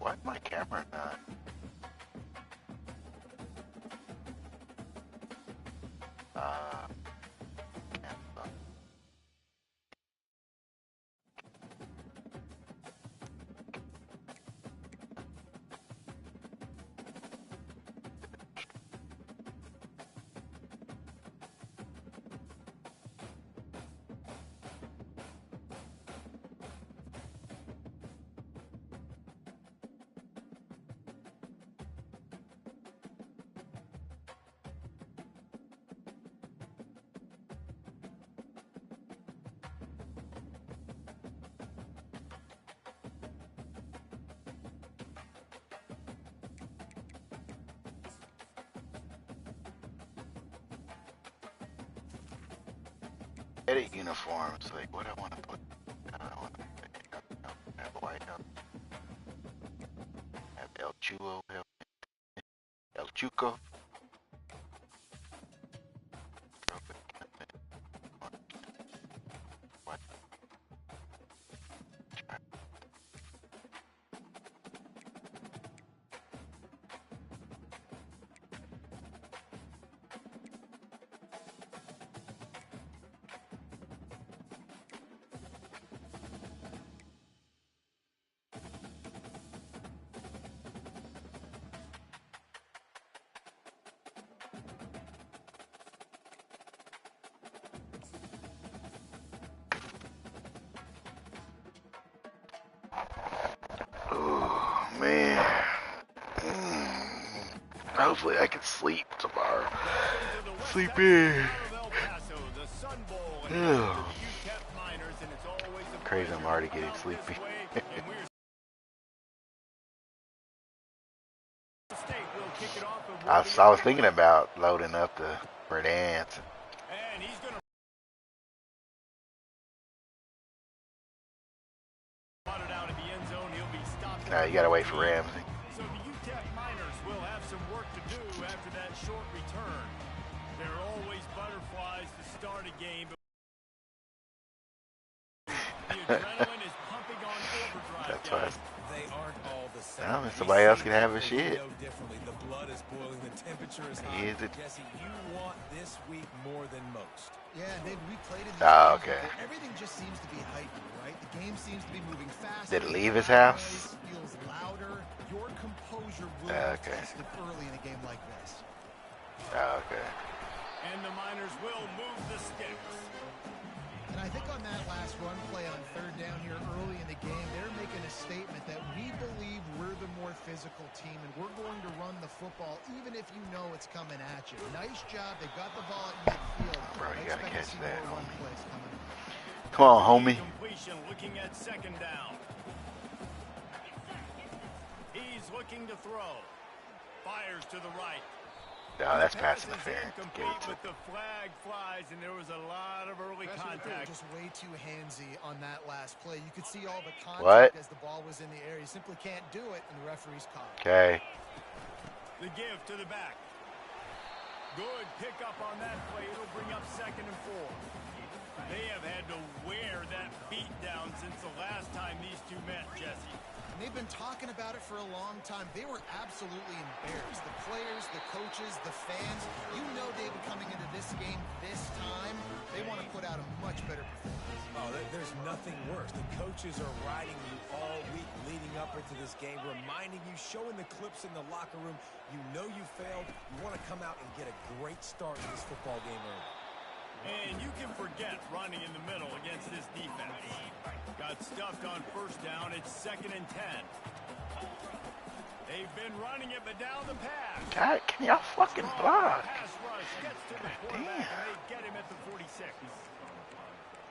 Why is my camera not? Cancel. Edit uniforms, like what I want to put. I want to have white up. Have El Chuo, El Chuco. Oh man. Hopefully I can sleep tomorrow. Sleepy. Crazy, I'm already getting sleepy. I was thinking about loading up the Verdance. You gotta wait for Ramsey. So the UTEP Miners will have some work to do after that short return. There are always butterflies to start a game. The adrenaline is pumping on overdrive. That's why. They aren't all the same. Well, somebody else can have a shit. The blood is boiling, the temperature is hot. Is it? Jesse, you want this week more than most. Yeah, we played in okay. Everything just seems to be heightened, right? The game seems to be moving fast. Did it leave his house? Feels louder. Your composure will be tested early in a game like this. Okay. And the Miners will move the sticks. And I think on that last run play on third down here early in the game, they're making a statement that we believe we're the more physical team and we're going to run the football even if you know it's coming at you. Nice job. They got the ball at midfield. Bro, you gotta catch that, homie. Coming. Come on, homie. Completion looking at second down. He's looking to throw. Fires to the right. No, that's pass interference. But the flag flies, and there was a lot of early contact. Just way too handsy on that last play. You could see all the contact as the ball was in the air. You simply can't do it, and the referee's caught. Okay. The give to the back. Good pickup on that play. It'll bring up 2nd and 4. They have had to wear that beat down since the last time these two met, Jesse. And they've been talking about it for a long time. They were absolutely embarrassed. The players, the coaches, the fans. You know, David, coming into this game this time, they want to put out a much better performance. Oh, there's nothing worse. The coaches are riding you all week leading up into this game, reminding you, showing the clips in the locker room. You know you failed. You want to come out and get a great start in this football game early. And you can forget running in the middle against this defense. Got stuffed on first down. It's 2nd and 10. They've been running it, but down the pass. God, can y'all fucking block? Pass rush gets to the quarterback, and they get him at the 46.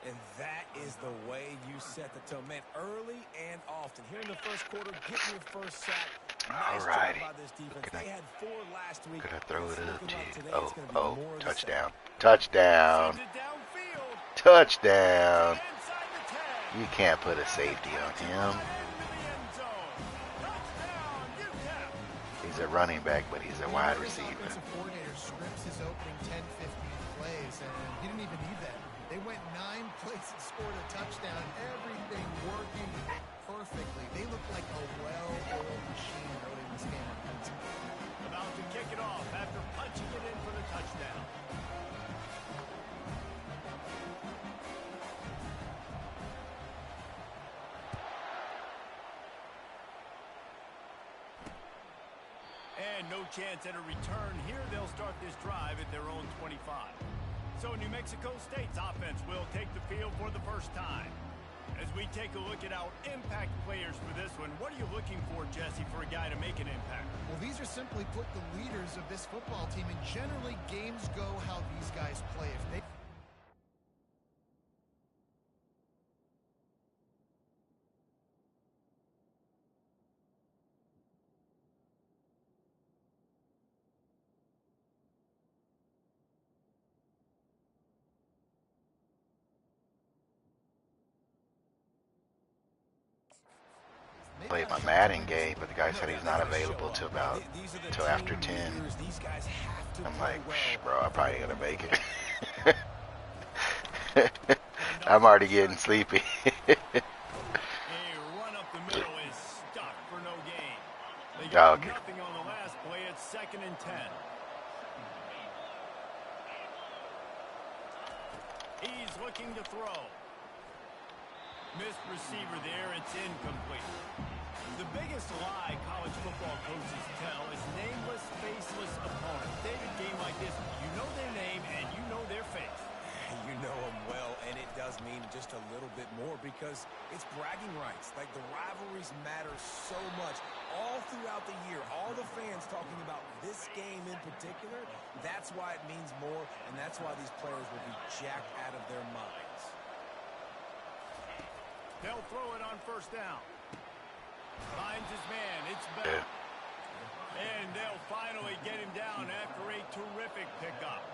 And that is the way you set the tone. Man, early and often. Here in the first quarter, getting your first sack. Nice job by this defense. They had 4 last week. Could I throw it up to you? Oh, touchdown. Touchdown. Touchdown. You can't put a safety on him. He's a running back, but he's a wide receiver. Offensive coordinator scripts his opening 10, 15 plays, and he didn't even need that. They went 9 plays and scored a touchdown. Everything working perfectly. They look like a well-oiled machine early in this game on defense. About to kick it off after punching it in for the touchdown. And no chance at a return here. They'll start this drive at their own 25. So New Mexico State's offense will take the field for the first time. As we take a look at our impact players for this one, what are you looking for, Jesse, for a guy to make an impact? Well, these are simply put the leaders of this football team, and generally games go how these guys play. If they Played my Madden game, but the guy said he's not available till after 10. I'm like, bro, I'm probably gonna make it. I'm already getting sleepy. A run up the middle is stuck for no gain. They got nothing on the last play. It's 2nd and 10. He's looking to throw. Missed receiver there. It's incomplete. The biggest lie college football coaches tell is nameless, faceless opponents. David, game like this, you know their name and you know their face. You know them well, and it does mean just a little bit more because it's bragging rights. Like, the rivalries matter so much all throughout the year. All the fans talking about this game in particular, that's why it means more, and that's why these players will be jacked out of their minds. They'll throw it on 1st down. Finds his man. It's Bell. And they'll finally get him down after a terrific pickup.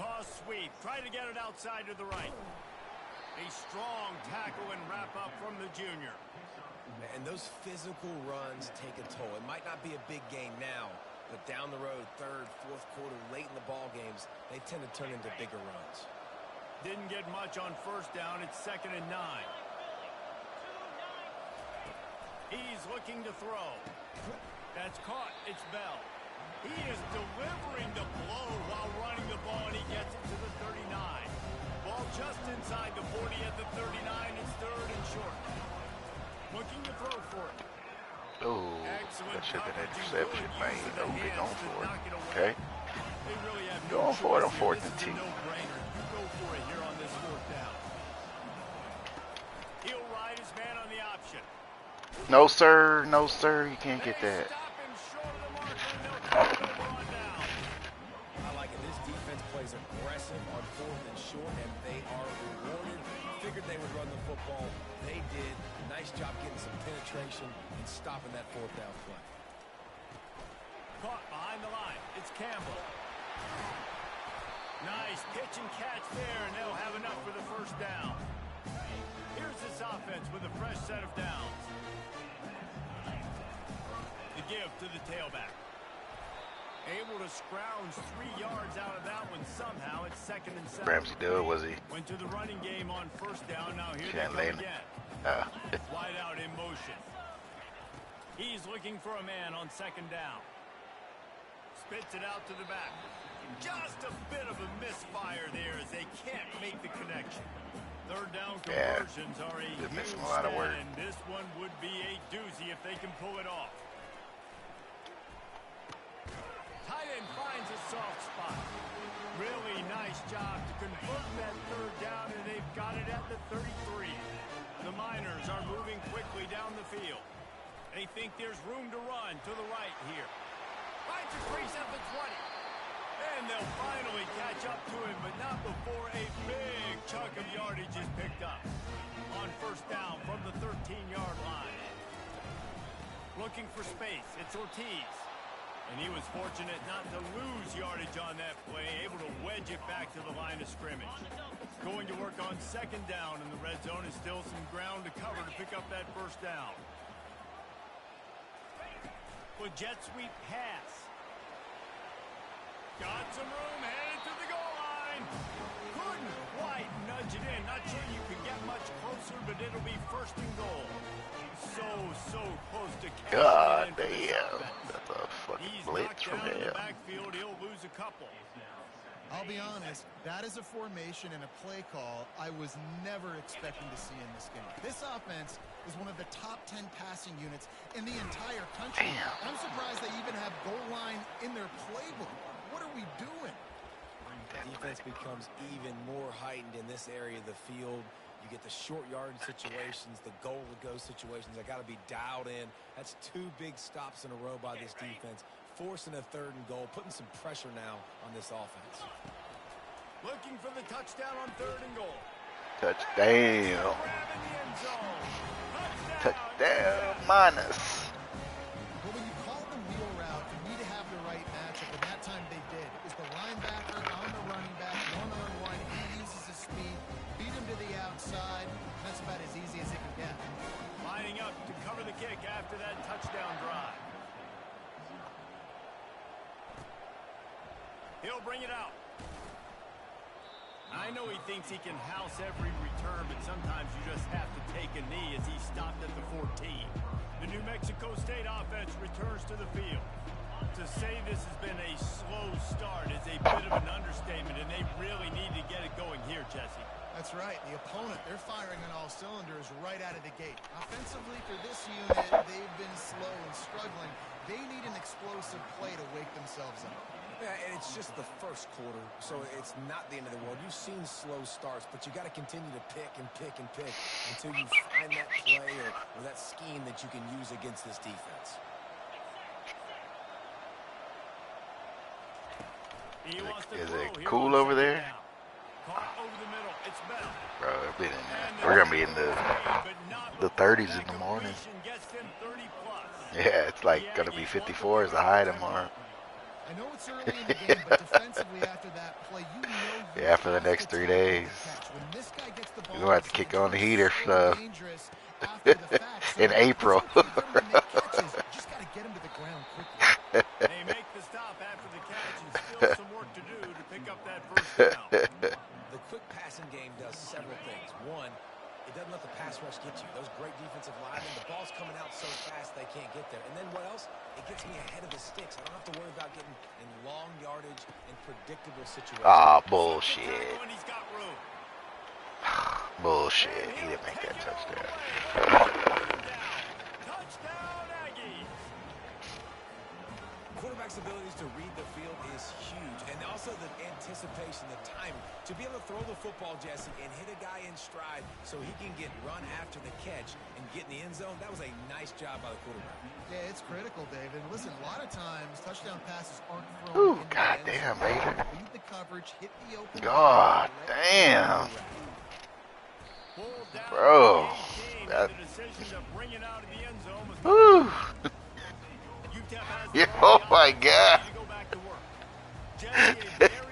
Toss sweep. Try to get it outside to the right. A strong tackle and wrap up from the junior. And those physical runs take a toll. It might not be a big game now, but down the road, 3rd, 4th quarter, late in the ball games, they tend to turn into bigger runs. Didn't get much on 1st down. It's 2nd and 9. He's looking to throw. That's caught. It's Bell. He is delivering the blow while running the ball, and he gets it to the 39. Ball just inside the 40 at the 39. It's 3rd and short. Looking to throw for it. Oh, that should have been an interception, man. Okay, going for it. Okay. Going for it on 4th and 2. Go for it here on this 4th down. He'll ride his man on the option. No, sir. No, sir. You can't get that. I like it. This defense plays aggressive on 4th and short, and they are rewarded. Figured they would run the football. They did. Nice job getting some penetration and stopping that 4th down play. Caught behind the line. It's Campbell. Nice pitch and catch there, and they'll have enough for the 1st down. Here's this offense with a fresh set of downs. The give to the tailback. Able to scrounge 3 yards out of that one somehow. It's 2nd and 7. Ramsey do it, was he? Went to the running game on 1st down. Now here Can't they land go again. Wide out in motion. He's looking for a man on 2nd down. Spits it out to the back. Just a bit of a misfire there as they can't make the connection. 3rd down conversions are a huge stat, and this one would be a doozy if they can pull it off. Tight end finds a soft spot. Really nice job to convert that 3rd down, and they've got it at the 33. The Miners are moving quickly down the field. They think there's room to run to the right here. Finds a crease at the 20. And they'll finally catch up to him, but not before a big chunk of yardage is picked up. On 1st down from the 13-yard line. Looking for space. It's Ortiz. And he was fortunate not to lose yardage on that play, able to wedge it back to the line of scrimmage. Going to work on 2nd down, and the red zone is still some ground to cover to pick up that 1st down. With jet sweep pass. Got some room, headed to the goal line. line. Couldn't quite nudge it in. Not sure you could get much closer, but it'll be first and goal. So close to catching God it in for this damn. offense. That's a fucking He's blitz knocked from down in the hell. backfield. He'll lose a couple. I'll be honest, that is a formation and a play call I was never expecting to see in this game. This offense is one of the top 10 passing units in the entire country. Damn. I'm surprised they even have goal line in their playbook. What are we doing? Defense becomes even more heightened in this area of the field. You get the short yardage situations, the goal-to-go situations. I got to be dialed in. That's 2 big stops in a row by this defense, forcing a 3rd and goal, putting some pressure now on this offense. Looking for the touchdown on 3rd and goal. Touchdown. Grabbing the end zone. Touchdown minus. Well, when you call the wheel route, you need to have the right matchup, and that time they did. Is the linebacker on the running back, one-on-one. He uses his speed, beat him to the outside. That's about as easy as it can get. Lining up to cover the kick after that touchdown drive. He'll bring it out. I know he thinks he can house every return, but sometimes you just have to take a knee as he stopped at the 14. The New Mexico State offense returns to the field. To say this has been a slow start is a bit of an understatement, and they really need to get it going here, Jesse. That's right. The opponent, they're firing on all cylinders right out of the gate. Offensively, for this unit, they've been slow and struggling. They need an explosive play to wake themselves up. Yeah, and it's just the first quarter, so it's not the end of the world. You've seen slow starts, but you got to continue to pick and pick and pick until you find that play or that scheme that you can use against this defense. Is it cool over there? Bro, we're gonna be in the 30s in the morning. Yeah, it's like gonna be 54 is the high tomorrow. I know it's early in the game, but defensively after that play, you know yeah, after the next 3 days. We're gonna have to kick on the heater stuff in April. They make the stop after the catch and still some work to do to pick up that first down. The quick passing game does several things. One, it doesn't let the pass rush get you. Those great defensive linemen, the ball's coming out so fast they can't get there. And then what else? It gets me ahead of the sticks. I don't have to worry about getting in long yardage and predictable situations. Ah, bullshit. Bullshit. He didn't make that touchdown. Touchdown, Aggie. Quarterback's abilities to read the field is huge, and also the anticipation, the timing. To be able to throw the football, Jesse, and hit a guy in stride so he can get run after the catch and get in the end zone, that was a nice job by the quarterback. Yeah, it's critical, David. Listen, a lot of times touchdown passes aren't thrown. Ooh, goddamn, Raider. Beat the coverage, hit the open. God damn. Bro. That. Woo. Yeah, oh my God.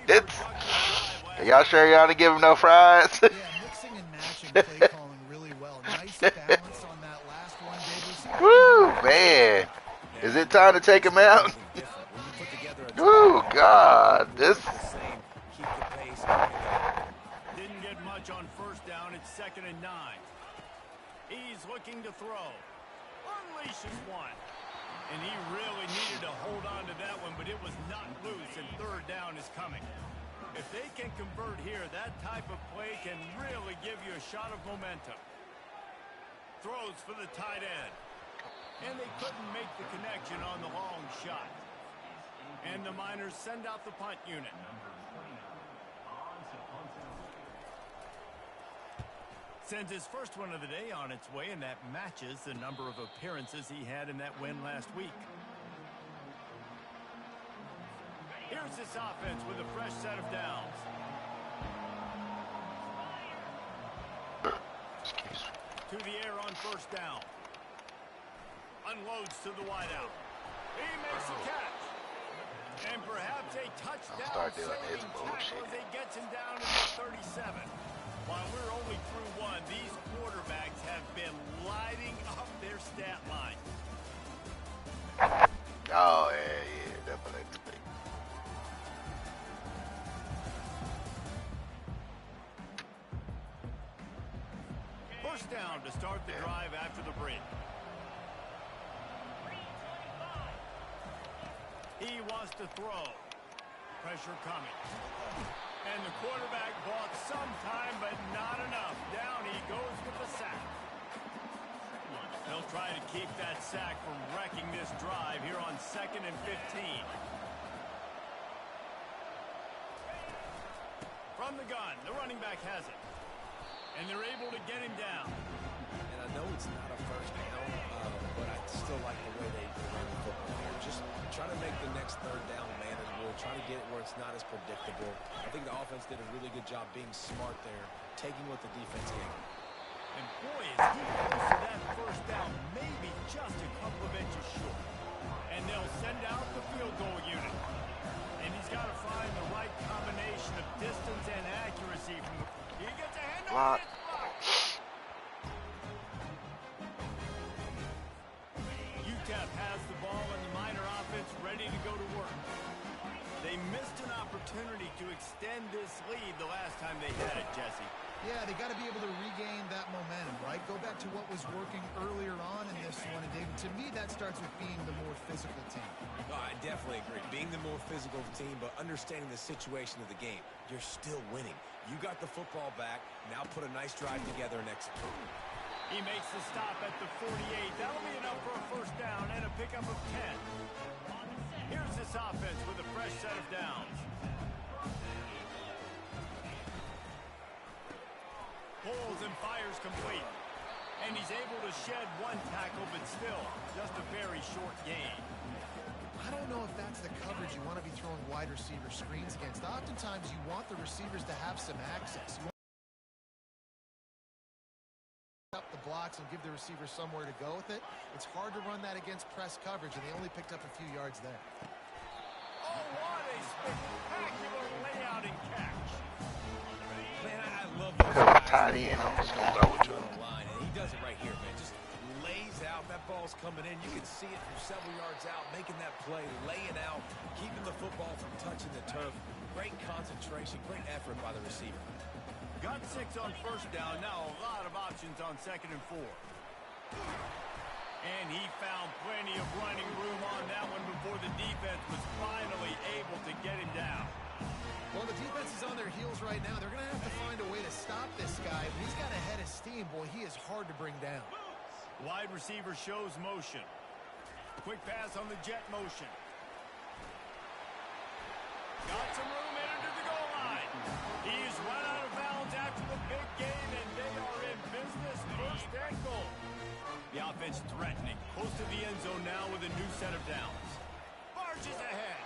It's. Y'all sure y'all to give him no fries? Yeah, mixing and matching play calling really well. Nice balance on that last one, David. Woo, man. Is it time to take him out? Woo, God. This. Didn't get much on first down. It's 2nd and 9. He's looking to throw. Unleashes one. And he really needed to hold on to that one, but it was not loose, and 3rd down is coming. If they can convert here, that type of play can really give you a shot of momentum. Throws for the tight end. And they couldn't make the connection on the long shot. And the Miners send out the punt unit. Sends his first one of the day on its way, and that matches the number of appearances he had in that win last week. Here's this offense with a fresh set of downs. To the air on first down. Unloads to the wideout. He makes a catch. And perhaps a touchdown saving tackle as he gets him down to the 37. While we're only through one, these quarterbacks have been lighting up their stat line. Oh, yeah, definitely. First down to start the drive after the break. He wants to throw. Pressure coming. And the quarterback bought some time, but not enough. Down he goes with the sack. They'll try to keep that sack from wrecking this drive here on 2nd and 15. From the gun, the running back has it. And they're able to get him down. And I know it's not a first down, but I still like the way they run the football here. Just try to make the next third down manageable. Try to get it where it's not as predictable. I think the offense did a really good job being smart there, taking what the defense gave. And boy, is he close to that first down, maybe just a couple of inches short. And they'll send out the field goal unit. And he's got to find the right combination of distance and accuracy from the... He gets a hand on it. UTEP has the ball and the Miner offense ready to go to work. They missed an opportunity to extend this lead the last time they had it, Jesse. Yeah, they got to be able to regain that momentum, right? Go back to what was working earlier on in this one. And, David, to me, that starts with being the more physical team. No, I definitely agree. Being the more physical team, but understanding the situation of the game. You're still winning. You got the football back. Now put a nice drive together and execute. He makes the stop at the 48. That'll be enough for a first down and a pickup of 10. Here's this offense with a fresh set of downs. Pulls and fires complete. And he's able to shed one tackle, but still just a very short gain. I don't know if that's the coverage you want to be throwing wide receiver screens against. Oftentimes, you want the receivers to have some access. You want up the blocks and give the receiver somewhere to go with it. It's hard to run that against press coverage, and they only picked up a few yards there. Oh, what a spectacular layout and catch. Man, I love Because I'm tight end, I'm just going to throw it to him. line, and he does it right here, man. Just lays out. That ball's coming in. You can see it from several yards out, making that play, laying out, keeping the football from touching the turf. Great concentration, great effort by the receiver. Got 6 on first down. Now a lot of options on 2nd and 4. And he found plenty of running room on that one before the defense was finally able to get him down. Well, the defense is on their heels right now. They're going to have to find a way to stop this guy. He's got a head of steam. Boy, he is hard to bring down. Wide receiver shows motion. Quick pass on the jet motion. Got some room into the goal line. He's run out of bounds after the big game, and they are in business. First and goal. The offense threatening. Close to the end zone now with a new set of downs. Barges ahead.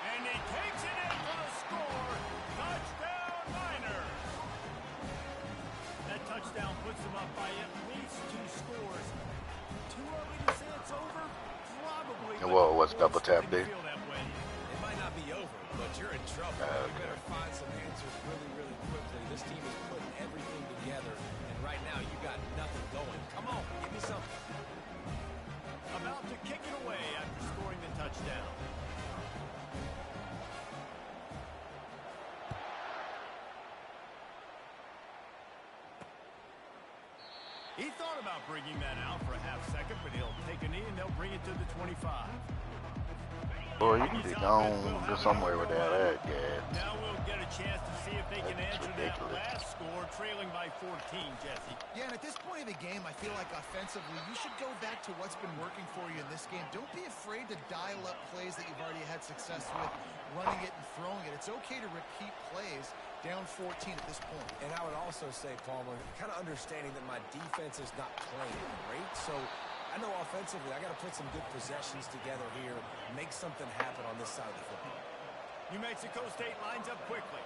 And he takes it in for the score. Touchdown, Niners. That touchdown puts them up by at least 2 scores. Too early to say it's over? Probably. Whoa, what's double tap, dude? It might not be over, but you're in trouble. You better find some answers really, really quickly. This team is putting everything together, and right now you got nothing going. Come on, give me something. About to kick it away after scoring the touchdown. He thought about bringing that out for a half second, but he'll take a knee and they'll bring it to the 25. Boy, you can be gone to somewhere with that ad, Gad. Now we'll get a chance to see if they can That's answer ridiculous. that last score, trailing by 14, Jesse. Yeah, and at this point of the game, I feel like offensively, you should go back to what's been working for you in this game. Don't be afraid to dial up plays that you've already had success with, running it and throwing it. It's okay to repeat plays down 14 at this point. And I would also say, Palmer, kind of understanding that my defense is not playing great, so I know offensively I got to put some good possessions together here, make something happen on this side of the football. New Mexico State lines up quickly.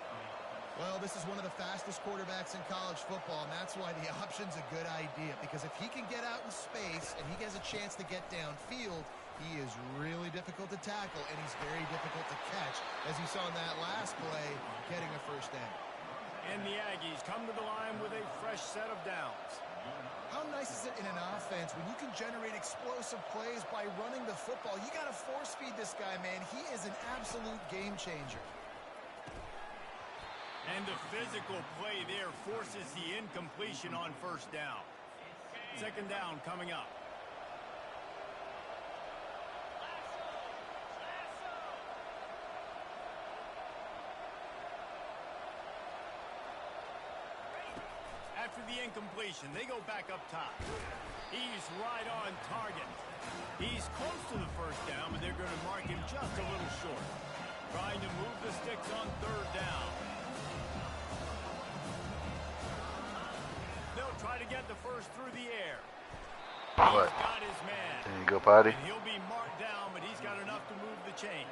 Well, this is one of the fastest quarterbacks in college football, and that's why the option's a good idea, because if he can get out in space and he has a chance to get downfield, he is really difficult to tackle, and he's very difficult to catch, as you saw in that last play, getting a first down. And the Aggies come to the line with a fresh set of downs. How nice is it in an offense when you can generate explosive plays by running the football? You got to force feed this guy, man. He is an absolute game changer. And the physical play there forces the incompletion on first down. Second down coming up. After the incompletion, they go back up top. He's right on target. He's close to the first down, but they're going to mark him just a little short. Trying to move the sticks on third down. They'll try to get the first through the air. What? He's got his man. There you go, Potty. And he'll be marked down, but he's got enough to move the chains.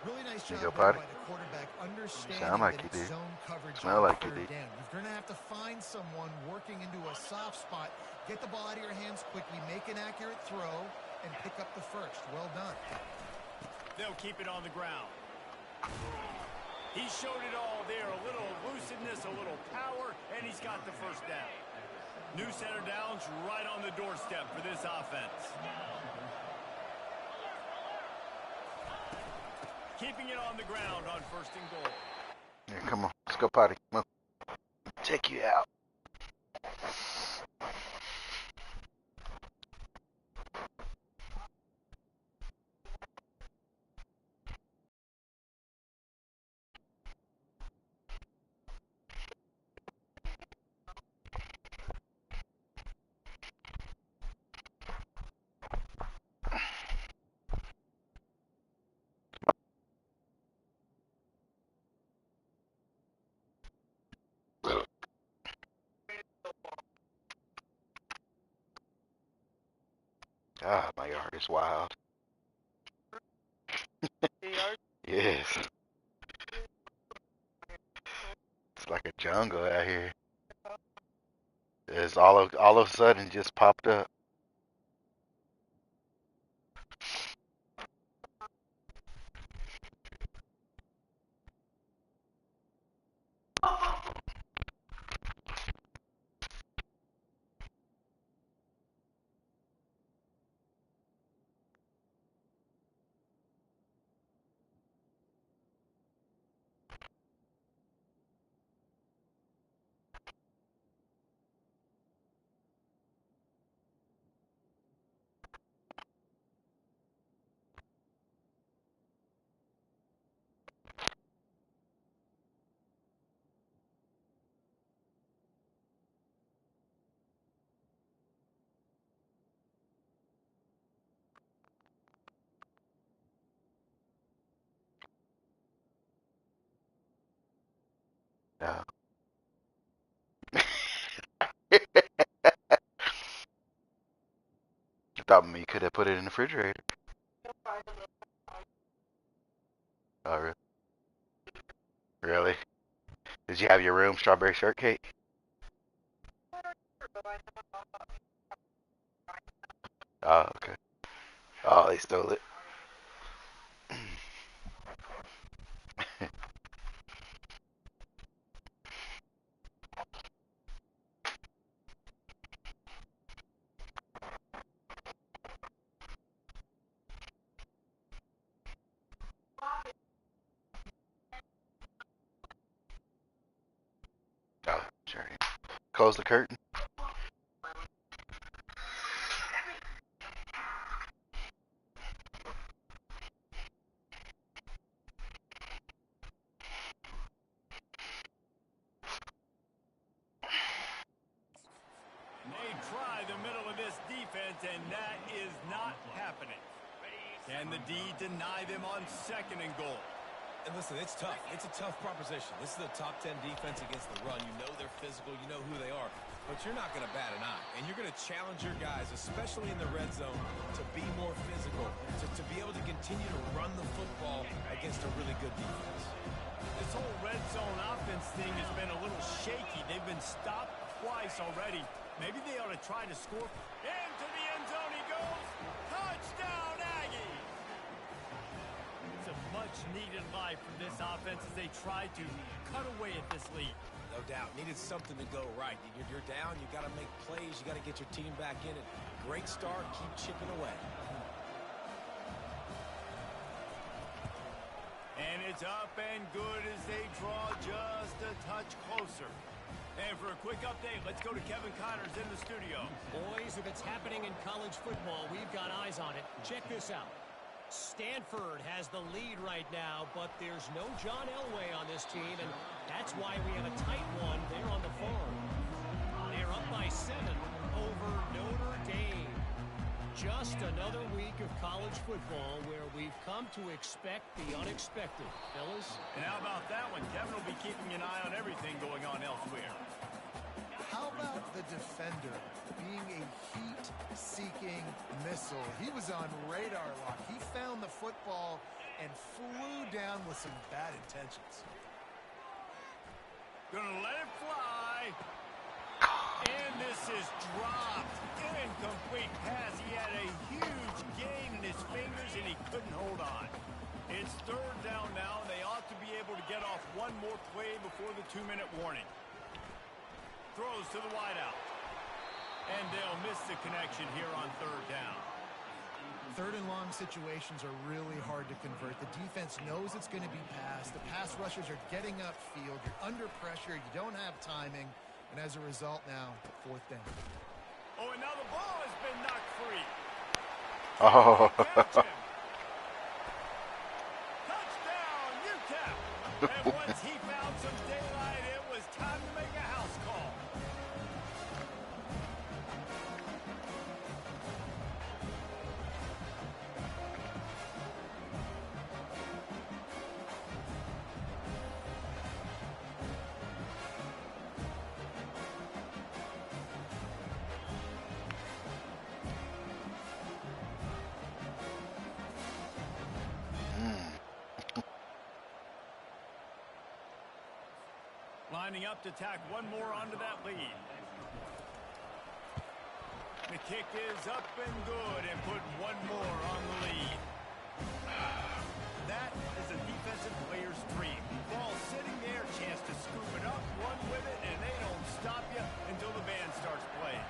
Really nice There job you go, Potty. by the quarterback understanding Sound like that you it's did. zone coverage Smell on like you third did. down. You're going to have to find someone working into a soft spot, get the ball out of your hands quickly, make an accurate throw, and pick up the first. Well done. They'll keep it on the ground. He showed it all there. A little elusiveness, a little power, and he's got the first down. New center downs right on the doorstep for this offense. Keeping it on the ground on first and goal. Here, come on. Let's go, Potty. Come on. Take you out. Ah, my yard is wild. Yes. It's like a jungle out here. It's all of a sudden just popped up. Yeah. I thought me could have put it in the refrigerator. Oh, really? Really? Did you have your room strawberry shortcake? Oh, okay. Oh, they stole it. Oh, sure. Close the curtain. They try the middle of this defense, and that is not happening. Can the D deny them on second and goal? And listen, it's tough. It's a tough proposition. This is a top 10 defense against the run. You know they're physical. You know who they are. But you're not going to bat an eye. And you're going to challenge your guys, especially in the red zone, to be more physical, to be able to continue to run the football against a really good defense. This whole red zone offense thing has been a little shaky. They've been stopped twice already. Maybe they ought to try to score. Into the end zone he goes. Touchdown, Aggies! It's a much-needed life for this offense as they try to cut away at this lead. No doubt. Needed something to go right. You're down. You got to make plays. You got to get your team back in it. Great start. Keep chipping away. And it's It's up and good as they draw just a touch closer. And for a quick update, let's go to Kevin Connors in the studio. Boys, if it's happening in college football, we've got eyes on it. Check this out. Stanford has the lead right now, but there's no John Elway on this team, and that's why we have a tight one there on the farm. They're up by 7 over Notre Dame. Just another week of college football where we've come to expect the unexpected, fellas. And how about that one? Kevin will be keeping an eye on everything going on elsewhere. How about the defender being a heat-seeking missile? He was on radar lock. He found the football and flew down with some bad intentions. Gonna let it fly. And this is dropped. Incomplete pass. He had a huge gain in his fingers, and he couldn't hold on. It's 3rd down now, and they ought to be able to get off one more play before the 2-minute warning. Throws to the wideout. And they'll miss the connection here on 3rd down. 3rd and long situations are really hard to convert. The defense knows it's going to be passed. The pass rushers are getting upfield. You're under pressure. You don't have timing. And as a result now, 4th down. Oh, and now the ball has been knocked free. Oh. Touchdown, UTEP. And once he found some daylight, it was time to make a house call. Lining up to tack one more onto that lead. The kick is up and good and put one more on the lead. That is a defensive player's dream. Ball sitting there, chance to scoop it up, run with it, and they don't stop you until the band starts playing.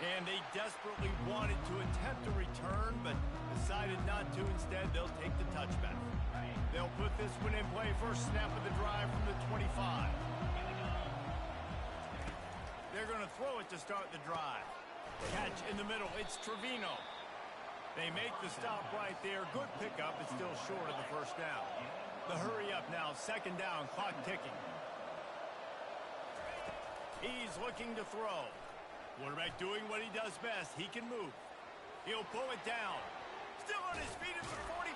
And they desperately wanted to attempt a return, but decided not to. Instead, they'll take the touchback. They'll put this one in play. First snap of the drive from the 25. They're going to throw it to start the drive. Catch in the middle. It's Trevino. They make the stop right there. Good pickup. It's still short of the 1st down. The hurry up now. 2nd down. Clock ticking. He's looking to throw. Quarterback doing what he does best. He can move. He'll pull it down. Still on his feet at the 45.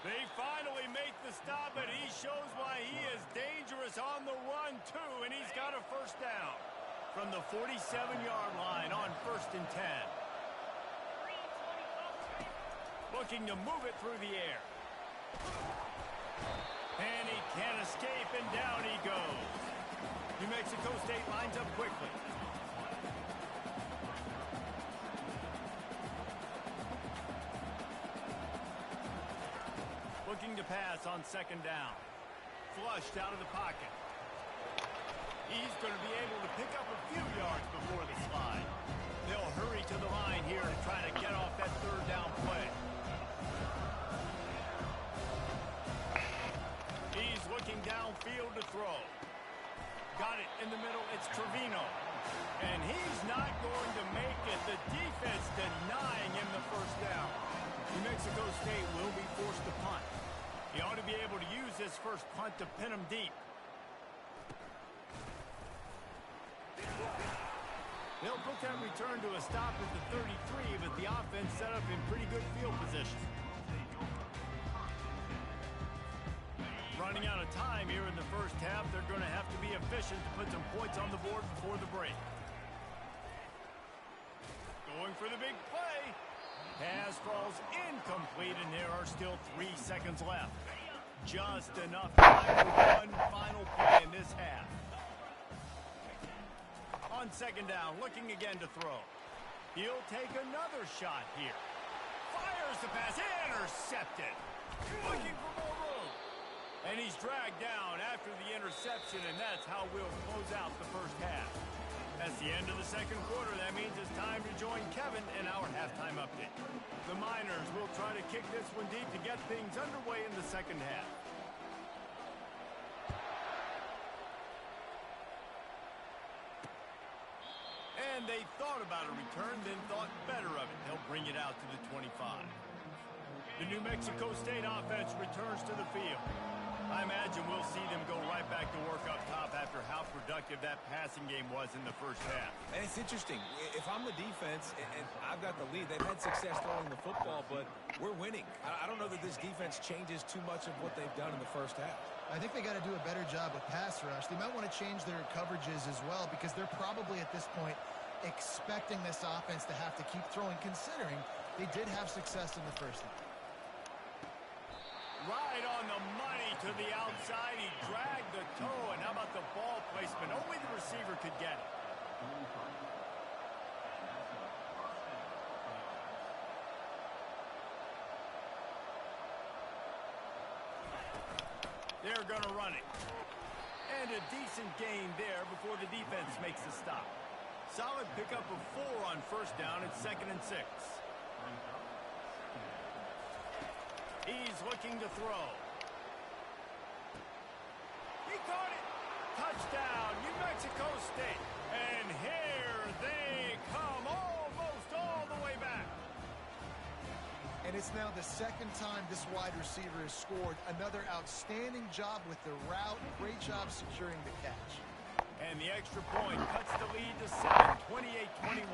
They finally make the stop, and he shows why he is dangerous on the run, too, and he's got a 1st down from the 47-yard line on 1st and 10. Looking to move it through the air. And he can't escape, and down he goes. New Mexico State lines up quickly. Looking to pass on 2nd down. Flushed out of the pocket. He's going to be able to pick up a few yards before the slide. They'll hurry to the line here to try to get off that 3rd down play. He's looking downfield to throw. Got it in the middle. It's Trevino. And he's not going to make it. The defense denying him the 1st down. New Mexico State will be forced to punt. He ought to be able to use this 1st punt to pin him deep. They'll put that return to a stop at the 33, but the offense set up in pretty good field position. Running out of time here in the 1st half, they're going to have to be efficient to put some points on the board before the break. Going for the big play. Pass falls incomplete, and there are still 3 seconds left. Just enough time for one final play in this half. On 2nd down, looking again to throw. He'll take another shot here. Fires the pass, intercepted. Looking for more room. And he's dragged down after the interception, and that's how we'll close out the 1st half. That's the end of the 2nd quarter. That means it's time to join Kevin in our half. halftime update. The Miners will try to kick this one deep to get things underway in the second half. And they thought about a return, then thought better of it. They'll bring it out to the 25. The New Mexico State offense returns to the field. I imagine we'll see them go right back to work up top after how productive that passing game was in the first half. And it's interesting. If I'm the defense and I've got the lead, they've had success throwing the football, but we're winning. I don't know that this defense changes too much of what they've done in the first half. I think they got to do a better job with pass rush. They might want to change their coverages as well because they're probably at this point expecting this offense to have to keep throwing, considering they did have success in the first half. Right on the money to the outside. He dragged the toe, and how about the ball placement? Only the receiver could get it. They're going to run it. And a decent gain there before the defense makes the stop. Solid pickup of 4 on first down. It's 2nd and 6. He's looking to throw. He caught it. Touchdown, New Mexico State. And here they come, almost all the way back. And it's now the second time this wide receiver has scored. Another outstanding job with the route. Great job securing the catch. And the extra point cuts the lead to 7, 28-21.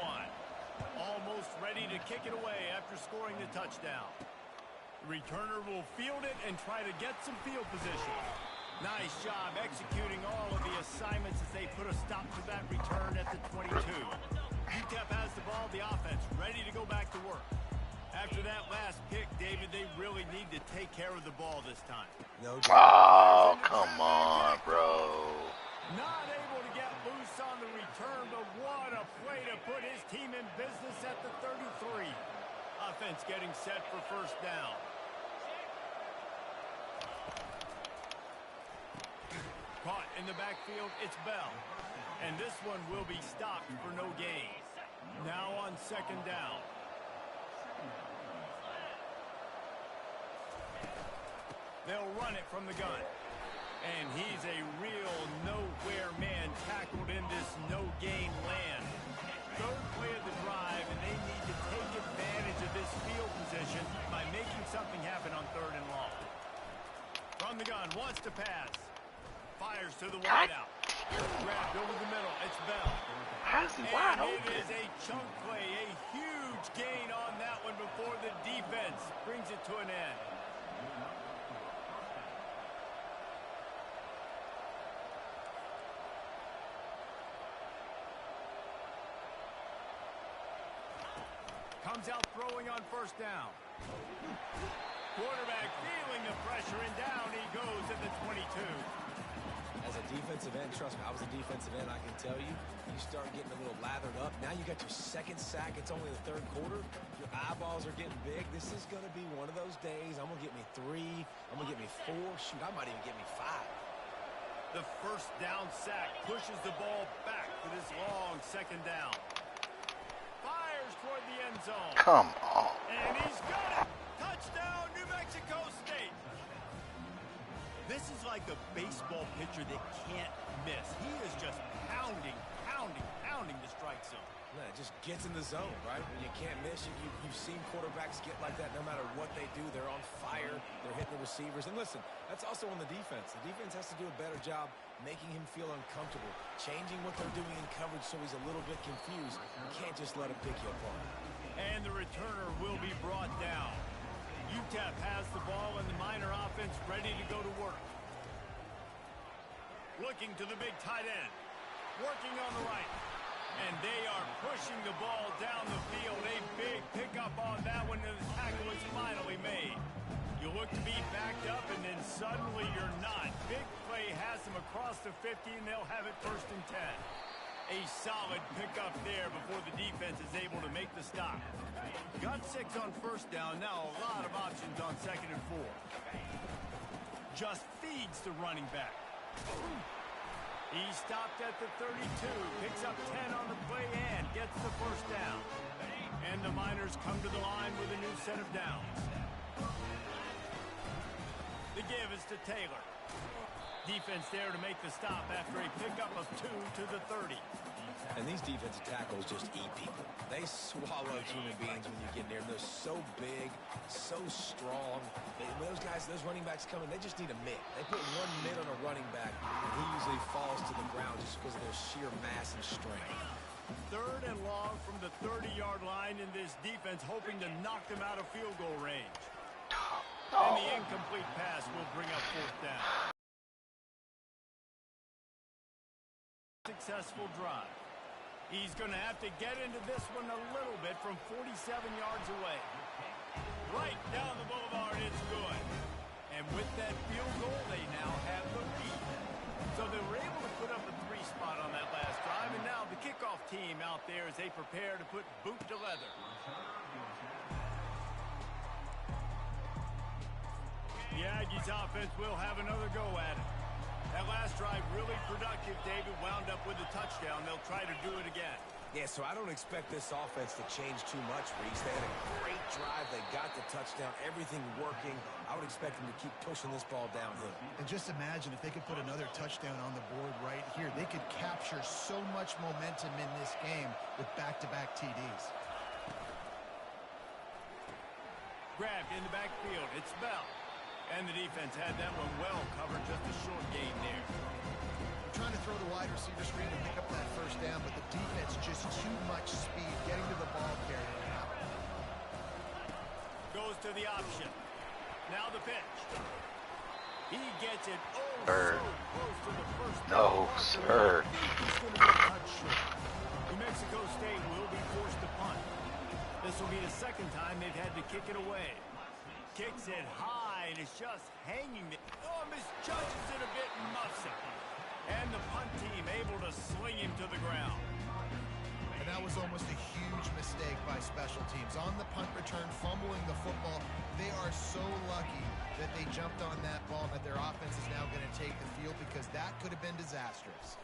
Almost ready to kick it away after scoring the touchdown. The returner will field it and try to get some field position. Nice job executing all of the assignments as they put a stop to that return at the 22. UTEP has the ball, the offense ready to go back to work. After that last pick, David, they really need to take care of the ball this time. Oh, come on, bro. Not able to get loose on the return, but what a play to put his team in business at the 33. Offense getting set for first down. Caught in the backfield, it's Bell. And this one will be stopped for no gain. Now on 2nd down. They'll run it from the gun. And he's a real nowhere man tackled in this no-gain land. 3rd play of the drive, and they need to take advantage of this field position by making something happen on 3rd and long. From the gun, wants to pass. Fires to the wideout. Grabbed over the middle. It's Bell. How's he wide And open? it is a chunk play, a huge gain on that one before the defense brings it to an end. Comes out throwing on first down. Quarterback feeling the pressure, and down he goes at the 22. As a defensive end, trust me, I was a defensive end, I can tell you, you start getting a little lathered up. Now you got your 2nd sack. It's only the 3rd quarter. Your eyeballs are getting big. This is going to be one of those days. I'm going to get me 3. I'm going to get me 4. Shoot, I might even get me 5. The first down sack pushes the ball back for this long 2nd down. Fires toward the end zone. Come on. And he's got it. Touchdown, New Mexico State. This is like a baseball pitcher that can't miss. He is just pounding the strike zone. Man, it just gets in the zone, right? When you can't miss, you've seen quarterbacks get like that no matter what they do. They're on fire. They're hitting the receivers. And listen, that's also on the defense. The defense has to do a better job making him feel uncomfortable, changing what they're doing in coverage so he's a little bit confused. You can't just let him pick you apart. And the returner will be brought down. UTEP has the ball and the Miner offense ready to go to work. Looking to the big tight end. Working on the right. And they are pushing the ball down the field. A big pickup on that one, and the tackle is finally made. You look to be backed up, and then suddenly you're not. Big play has them across the 50, and they'll have it 1st and 10. A solid pickup there before the defense is able to make the stop. Got 6 on first down. Now a lot of options on 2nd and 4. Just feeds the running back. He stopped at the 32, picks up 10 on the play and gets the first down. And the Miners come to the line with a new set of downs. The give is to Taylor. Defense there to make the stop after a pickup of 2 to the 30. And these defensive tackles just eat people. They swallow human beings when you get near them. They're so big, so strong. When those guys, those running backs come in, they just need a mitt. They put one mitt on a running back, and he usually falls to the ground just because of their sheer mass and strength. 3rd and long from the 30-yard line, in this defense hoping to knock them out of field goal range. And the incomplete pass will bring up 4th down. Successful drive. He's going to have to get into this one a little bit from 47 yards away. Right down the boulevard, it's good. And with that field goal, they now have the lead. So they were able to put up a 3 spot on that last drive, and now the kickoff team out there as they prepare to put boot to leather. The Aggies offense will have another go at it. That last drive really productive. David wound up with a touchdown. They'll try to do it again. Yeah, so I don't expect this offense to change too much, Reese. They had a great drive. They got the touchdown. Everything working. I would expect them to keep pushing this ball downhill. And just imagine if they could put another touchdown on the board right here. They could capture so much momentum in this game with back-to-back TDs. Grabbed in the backfield. It's Bell. And the defense had that one well covered. Just a short gain there. They're trying to throw the wide receiver screen to pick up that first down, but the defense just too much speed getting to the ball carrier. Goes to the option. Now the pitch. He gets it so close to the first down. No, sir. He's going to be cut short. New Mexico State will be forced to punt. This will be the 2nd time they've had to kick it away. Kicks it high, and it's just hanging there. Oh, misjudges it a bit and muffs it. And the punt team able to sling him to the ground. And that was almost a huge mistake by special teams. On the punt return, fumbling the football. They are so lucky that they jumped on that ball, that their offense is now going to take the field, because that could have been disastrous.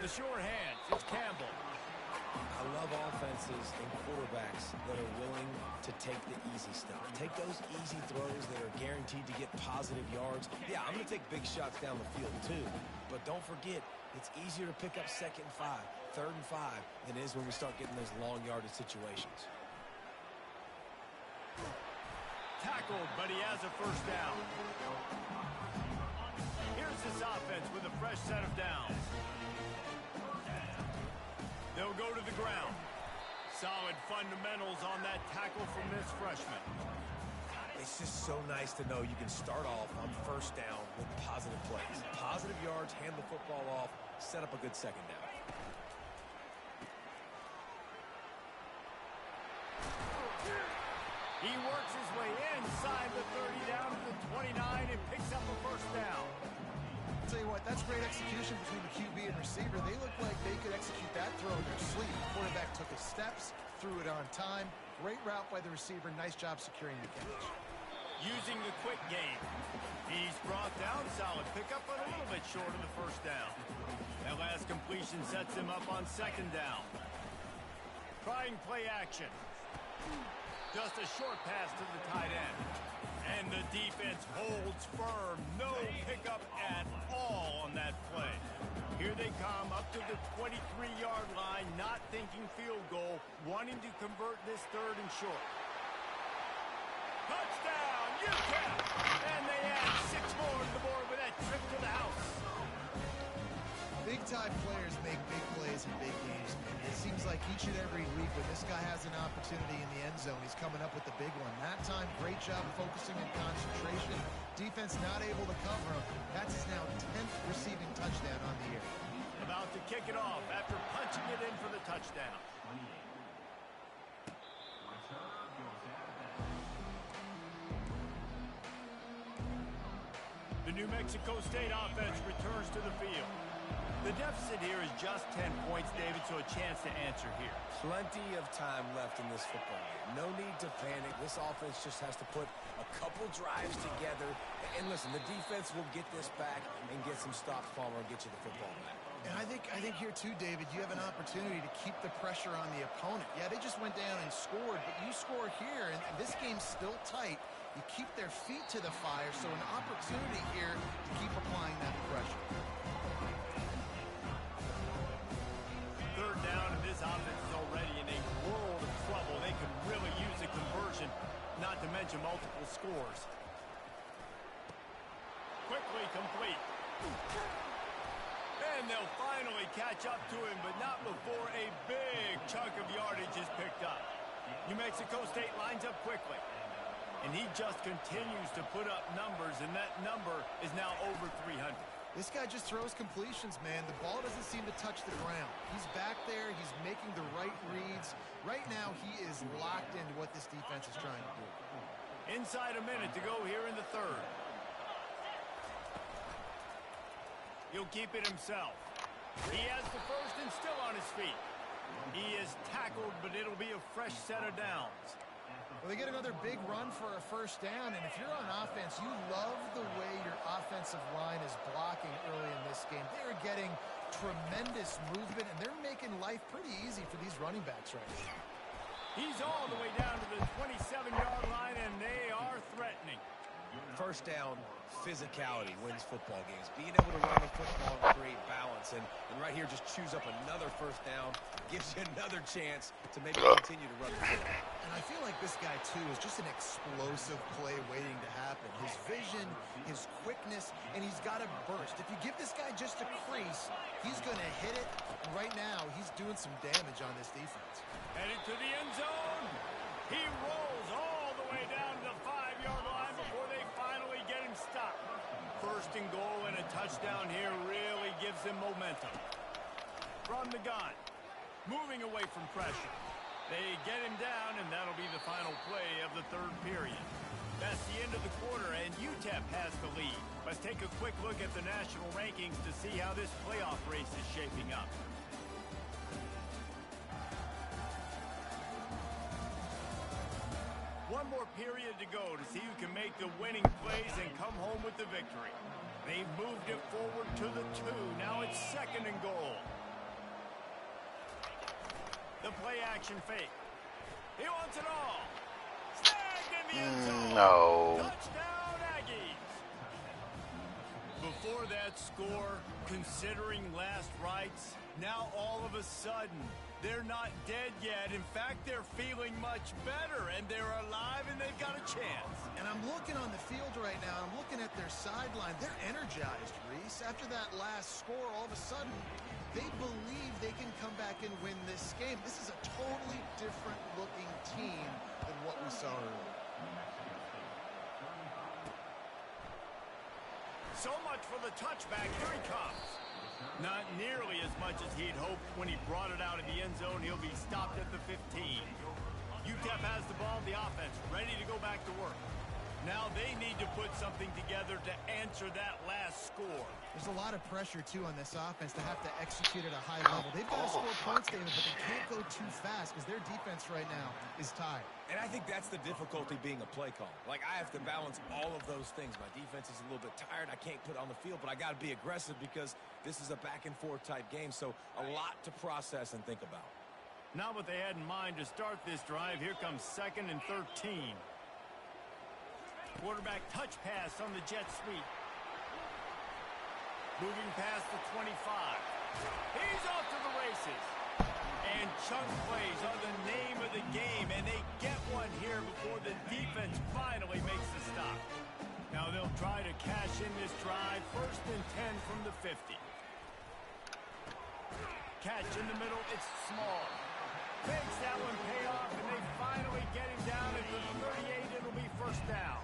The sure hands, it's Campbell. I love offenses and quarterbacks that are willing to take the easy stuff. Take those easy throws that are guaranteed to get positive yards. Yeah, I'm going to take big shots down the field too. But don't forget, it's easier to pick up 2nd and 5, 3rd and 5 than it is when we start getting those long yardage situations. Tackled, but he has a first down. Here's this offense with a fresh set of downs. They'll go to the ground. Solid fundamentals on that tackle from this freshman. It's just so nice to know you can start off on 1st down with positive plays. Positive yards, hand the football off, set up a good 2nd down. He works his way inside the 30 down to the 29 and picks up a first down. I'll tell you what, that's great execution between the QB and receiver. They look like they could execute that throw in their sleep. The quarterback took his steps, threw it on time. Great route by the receiver. Nice job securing the catch. Using the quick game. He's brought down. Solid pickup, but a little bit short of the first down. That last completion sets him up on 2nd down. Trying play action. Just a short pass to the tight end. And the defense holds firm. No pickup at all on that play. Here they come up to the 23-yard line, not thinking field goal, wanting to convert this 3rd and short. Touchdown, UTEP! And they add 6 more to the board with that trip to the house. Big-time players make big plays in big games. It seems like each and every week when this guy has an opportunity in the end zone, he's coming up with the big one. That time, great job focusing and concentration. Defense not able to cover him. That's his now 10th receiving touchdown on the year. About to kick it off after punching it in for the touchdown. The New Mexico State offense returns to the field. The deficit here is just 10 points, David, so a chance to answer here. Plenty of time left in this football game. No need to panic. This offense just has to put a couple drives together. And listen, the defense will get this back and get some stops, Palmer, and get you the football back. And I think here too, David, you have an opportunity to keep the pressure on the opponent. Yeah, they just went down and scored, but you score here, and this game's still tight. You keep their feet to the fire, so an opportunity here to keep applying that pressure. Third down, and this offense is already in a world of trouble. They could really use a conversion, not to mention multiple scores. Quickly complete. And they'll finally catch up to him, but not before a big chunk of yardage is picked up. New Mexico State lines up quickly. And he just continues to put up numbers, and that number is now over 300. This guy just throws completions, man. The ball doesn't seem to touch the ground. He's back there. He's making the right reads. Right now, he is locked into what this defense is trying to do. Inside a minute to go here in the third. He'll keep it himself. He has the first and still on his feet. He is tackled, but it'll be a fresh set of downs. Well, they get another big run for a first down, and if you're on offense, you love the way your offensive line is blocking early in this game. They're getting tremendous movement, and they're making life pretty easy for these running backs right now. He's all the way down to the 27-yard line, and they are threatening. First down, physicality wins football games. Being able to run the football and create balance. And right here, just choose up another first down. Gives you another chance to maybe continue to run the football. And I feel like this guy, too, is just an explosive play waiting to happen. His vision, his quickness, and he's got a burst. If you give this guy just a crease, he's going to hit it. And right now, he's doing some damage on this defense. Headed to the end zone. He rolls all the way down to the 5-yard line before they finally get him stopped. First and goal and a touchdown here really gives him momentum. From the gun, moving away from pressure. They get him down, and that'll be the final play of the third period. That's the end of the quarter, and UTEP has the lead. Let's take a quick look at the national rankings to see how this playoff race is shaping up. One more period to go to see who can make the winning plays and come home with the victory. They've moved it forward to the 2. Now it's second and goal. The play-action fake. He wants it all. Snagged in the end zone. No. Touchdown, Aggies. Before that score, considering last rites, now all of a sudden, they're not dead yet. In fact, they're feeling much better, and they're alive, and they've got a chance. And I'm looking on the field right now. I'm looking at their sideline. They're energized, Reese. After that last score, all of a sudden, they believe they can come back and win this game. This is a totally different-looking team than what we saw earlier. So much for the touchback. Here he comes. Not nearly as much as he'd hoped when he brought it out of the end zone. He'll be stopped at the 15. UTEP has the ball, the offense, ready to go back to work. Now they need to put something together to answer that last score. There's a lot of pressure, too, on this offense to have to execute at a high level. They've got to score points, David, but they can't go too fast because their defense right now is tired. And I think that's the difficulty being a play caller. Like, I have to balance all of those things. My defense is a little bit tired. I can't put it on the field, but I got to be aggressive because this is a back-and-forth type game. So a lot to process and think about. Not what they had in mind to start this drive. Here comes second and 13. Quarterback touch pass on the jet sweep. Moving past the 25. He's off to the races. And chunk plays are the name of the game, and they get one here before the defense finally makes the stop. Now they'll try to cash in this drive. First and 10 from the 50. Catch in the middle, it's small. Makes that one pay off, and they finally get him down at the 38. It'll be first down.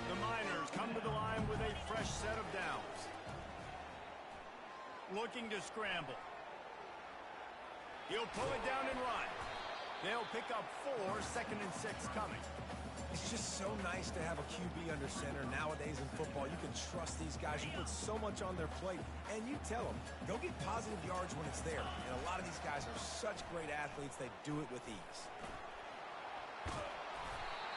The Miners come to the line with a fresh set of downs. Looking to scramble. He'll pull it down and run. They'll pick up 4, second and 6 coming. It's just so nice to have a QB under center nowadays in football. You can trust these guys. You put so much on their plate, and you tell them, go get positive yards when it's there. And a lot of these guys are such great athletes, they do it with ease.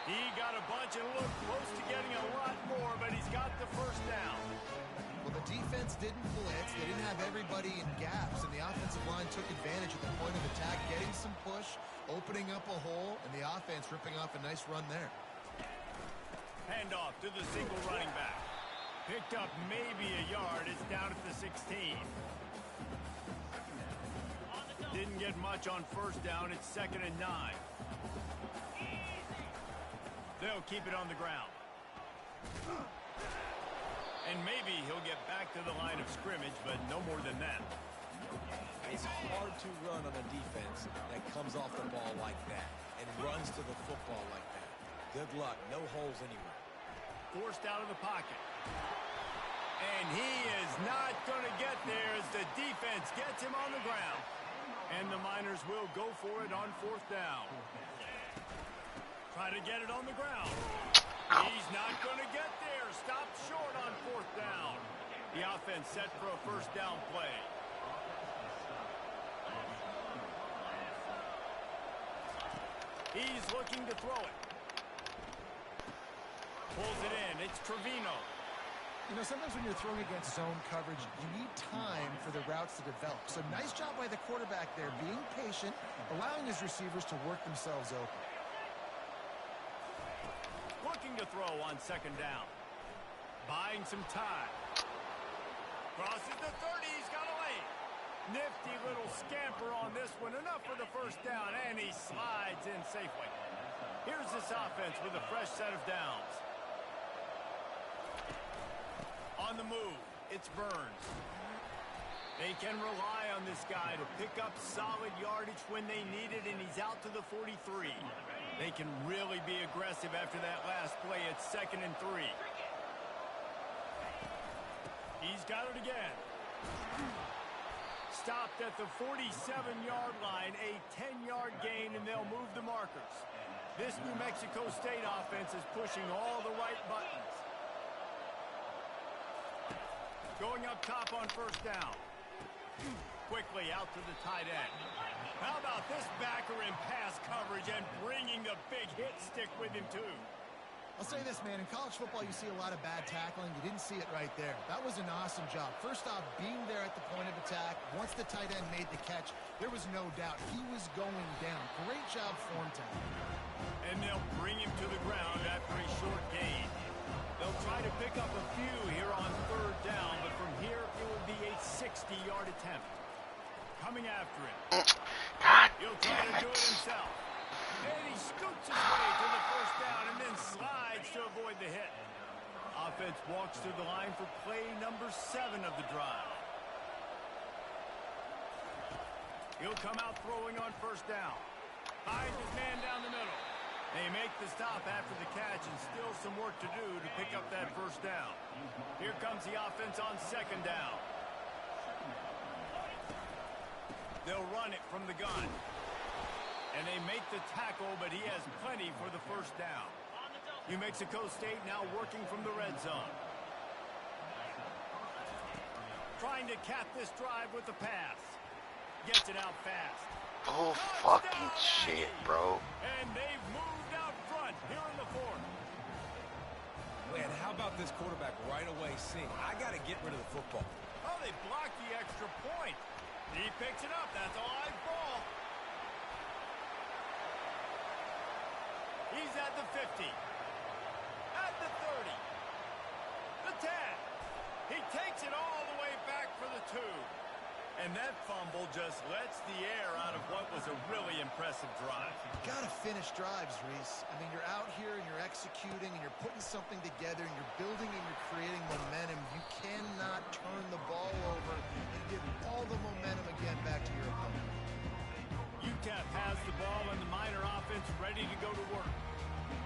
He got a bunch and looked close to getting a lot more, but he's got the first down. Well, the defense didn't blitz. They didn't have everybody in gaps, and the offensive line took advantage at the point of attack, getting some push, opening up a hole, and the offense ripping off a nice run there. Handoff to the single running back. Picked up maybe a yard. It's down at the 16. Didn't get much on first down. It's 2nd and 9. They'll keep it on the ground. And maybe he'll get back to the line of scrimmage, but no more than that. It's hard to run on a defense that comes off the ball like that and runs to the football like that. Good luck. No holes anywhere. Forced out of the pocket. And he is not going to get there as the defense gets him on the ground. And the Miners will go for it on 4th down. Try to get it on the ground. He's not going to get there. Stopped short on 4th down. The offense set for a first down play. He's looking to throw it. Pulls it in. It's Trevino. You know, sometimes when you're throwing against zone coverage, you need time for the routes to develop. So nice job by the quarterback there, being patient, allowing his receivers to work themselves open. Looking to throw on 2nd down. Buying some time. Crosses the 30. He's got a lane. Nifty little scamper on this one. Enough for the first down, and he slides in safely. Here's this offense with a fresh set of downs. On the move, it's Burns. They can rely on this guy to pick up solid yardage when they need it, and he's out to the 43. They can really be aggressive after that last play. It's 2nd and 3. He's got it again. Stopped at the 47-yard line, a 10-yard gain, and they'll move the markers. This New Mexico State offense is pushing all the right buttons. Going up top on first down. Quickly out to the tight end. How about this backer in pass coverage and bringing the big hit stick with him, too? I'll say this, man. In college football, you see a lot of bad tackling. You didn't see it right there. That was an awesome job. First off, being there at the point of attack. Once the tight end made the catch, there was no doubt he was going down. Great job form tackle. And they'll bring him to the ground after a short gain. They'll try to pick up a few here on 3rd down, but from here it will be a 60-yard attempt. Coming after him. God He'll try to do it himself. And he scoots his way to the first down and then slides to avoid the hit. Offense walks to the line for play number 7 of the drive. He'll come out throwing on first down. Finds his man down the middle. They make the stop after the catch, and still some work to do to pick up that first down. Here comes the offense on 2nd down. They'll run it from the gun. And they make the tackle, but he has plenty for the first down. New Mexico State now working from the red zone. Trying to cap this drive with the pass. Gets it out fast. Oh, fucking shit, bro. And they've moved out front here in the 4th. Man, how about this quarterback right away seeing, I got to get rid of the football. Oh, they blocked the extra point. He picks it up. That's a live ball. He's at the 50. At the 30. The 10. He takes it all the way back for the 2. And that fumble just lets the air out of what was a really impressive drive. Gotta finish drives, Reese. I mean, you're out here and you're executing and you're putting something together and you're building and you're creating momentum. You cannot turn the ball over and give all the momentum again back to your opponent. UTEP has the ball and the Miner offense ready to go to work.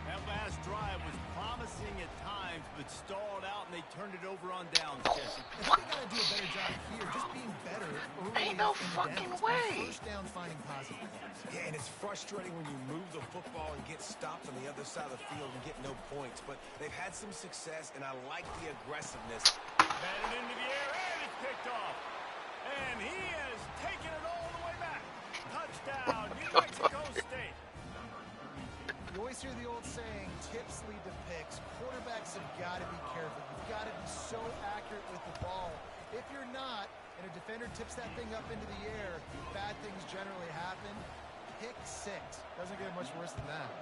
That last drive was promising at times, but stalled out, and they turned it over on downs, Jesse. I think they got to do a better job here, just being better early. Ain't no in the fucking downs. way. First down, finding positive points. Yeah, and it's frustrating when you move the football and get stopped on the other side of the field and get no points. But they've had some success, and I like the aggressiveness. Batted into the air, and it's picked off. And he has taken it all the way back. Touchdown, New Mexico State. You always hear the old saying, tips lead to picks. Quarterbacks have got to be careful. You've got to be so accurate with the ball. If you're not, and a defender tips that thing up into the air, bad things generally happen. Pick 6. Doesn't get much worse than that.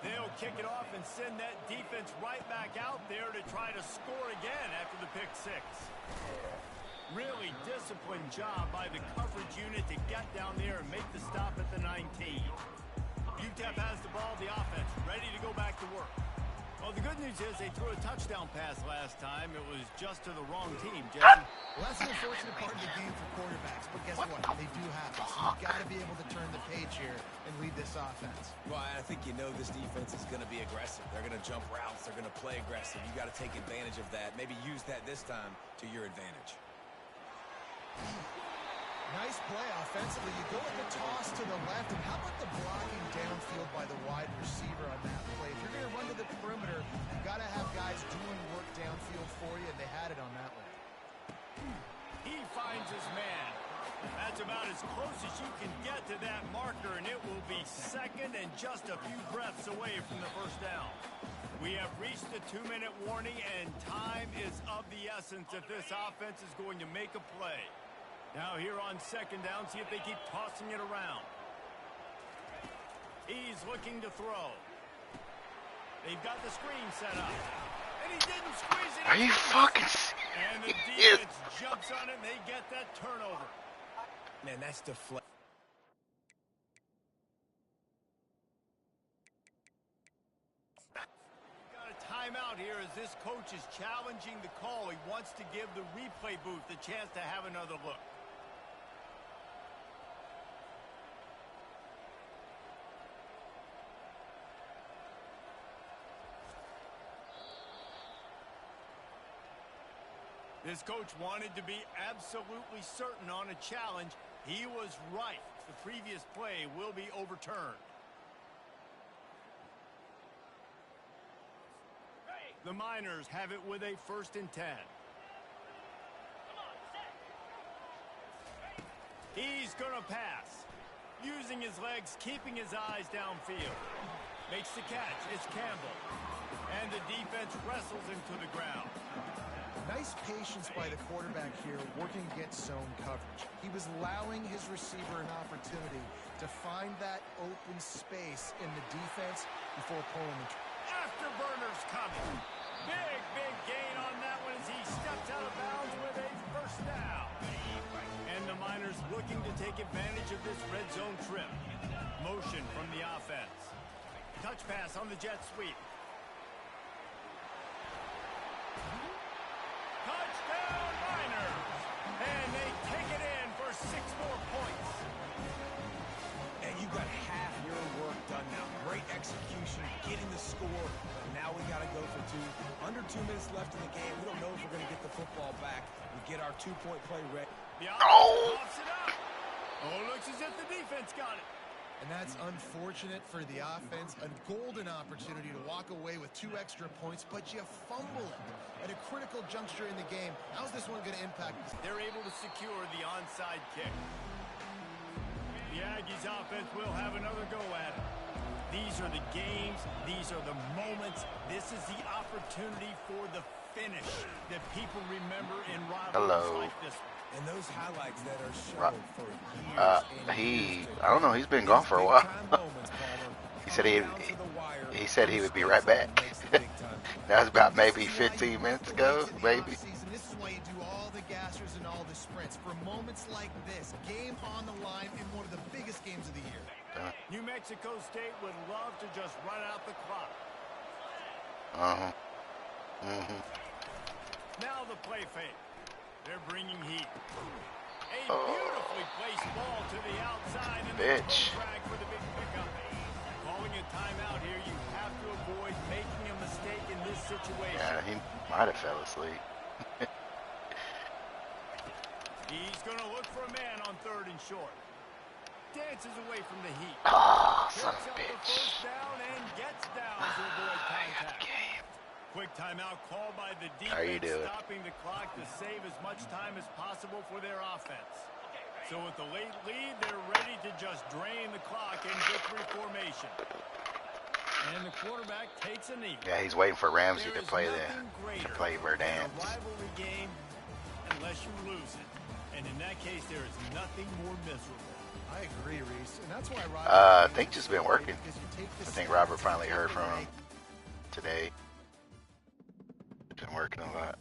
They'll kick it off and send that defense right back out there to try to score again after the pick 6. Really disciplined job by the coverage unit to get down there and make the stop at the 19. UTEP has the ball, the offense, ready to go back to work. Well, the good news is they threw a touchdown pass last time. It was just to the wrong team, Jesse. Well, that's an unfortunate part of the game for quarterbacks, but guess what? They do happen. So you've got to be able to turn the page here and lead this offense. Well, I think you know this defense is going to be aggressive. They're going to jump routes. They're going to play aggressive. You got to take advantage of that. Maybe use that this time to your advantage. Nice play offensively. You go with the toss to the left, and how about the blocking downfield by the wide receiver on that play? If you're going to run to the perimeter, you've got to have guys doing work downfield for you, and they had it on that one. He finds his man. That's about as close as you can get to that marker, and it will be second and just a few breaths away from the first down. We have reached the 2-minute warning, and time is of the essence if this offense is going to make a play. Now here on second down, see if they keep tossing it around. He's looking to throw. They've got the screen set up. And he didn't squeeze it. Are you fucking serious? And the defense jumps on it, and they get that turnover. Man, that's deflect. Got a timeout here as this coach is challenging the call. He wants to give the replay booth the chance to have another look. This coach wanted to be absolutely certain on a challenge. He was right. The previous play will be overturned. The Miners have it with a 1st and 10. He's going to pass. Using his legs, keeping his eyes downfield. Makes the catch. It's Campbell. And the defense wrestles him to the ground. Nice patience by the quarterback here, working against zone coverage. He was allowing his receiver an opportunity to find that open space in the defense before pulling the trigger. Afterburner's coming. Big gain on that one as he steps out of bounds with a 1st down. And the Miners looking to take advantage of this red zone trip. Motion from the offense. Touch pass on the jet sweep. Touchdown Miners! And they take it in for 6 more points. And you got half your work done now. Great execution, getting the score. But now we got to go for 2. Under 2 minutes left in the game. We don't know if we're going to get the football back. We get our 2-point play ready. The offense pops it up. Oh, looks as if the defense got it. And that's unfortunate for the offense. A golden opportunity to walk away with 2 extra points, but you fumble it at a critical juncture in the game. How's this one going to impact? They're able to secure the onside kick. The Aggies offense will have another go at it. These are the games. These are the moments. This is the opportunity for the finish that people remember in rivalries like this one. And those highlights that are shown for years. I don't know. He's been gone for a while. he said he would be right back. That was about maybe 15 minutes ago, maybe. This is why you do all the gassers and all the sprints for moments like this. Game on the line in one of the biggest games of the year. New Mexico State would love to just run out the clock. Now the play fake. They're bringing heat. A beautifully placed ball to the outside and the drag for the big pickup. Calling a timeout here, you have to avoid making a mistake in this situation. Yeah, he might have fell asleep. He's going to look for a man on 3rd and short. Dances away from the heat. Oh, son of a bitch. First down and gets down to avoid contact. Quick timeout called by the defense, stopping the clock to save as much time as possible for their offense. So with the late lead, they're ready to just drain the clock in victory formation. And the quarterback takes a knee. Yeah, he's waiting for Ramsey There to is play nothing greater than Verdant. a rivalry game unless you lose it. And in that case, there is nothing more miserable. I agree, Reese. And that's why I think just been working. I think Robert finally heard from him today. Been working a lot.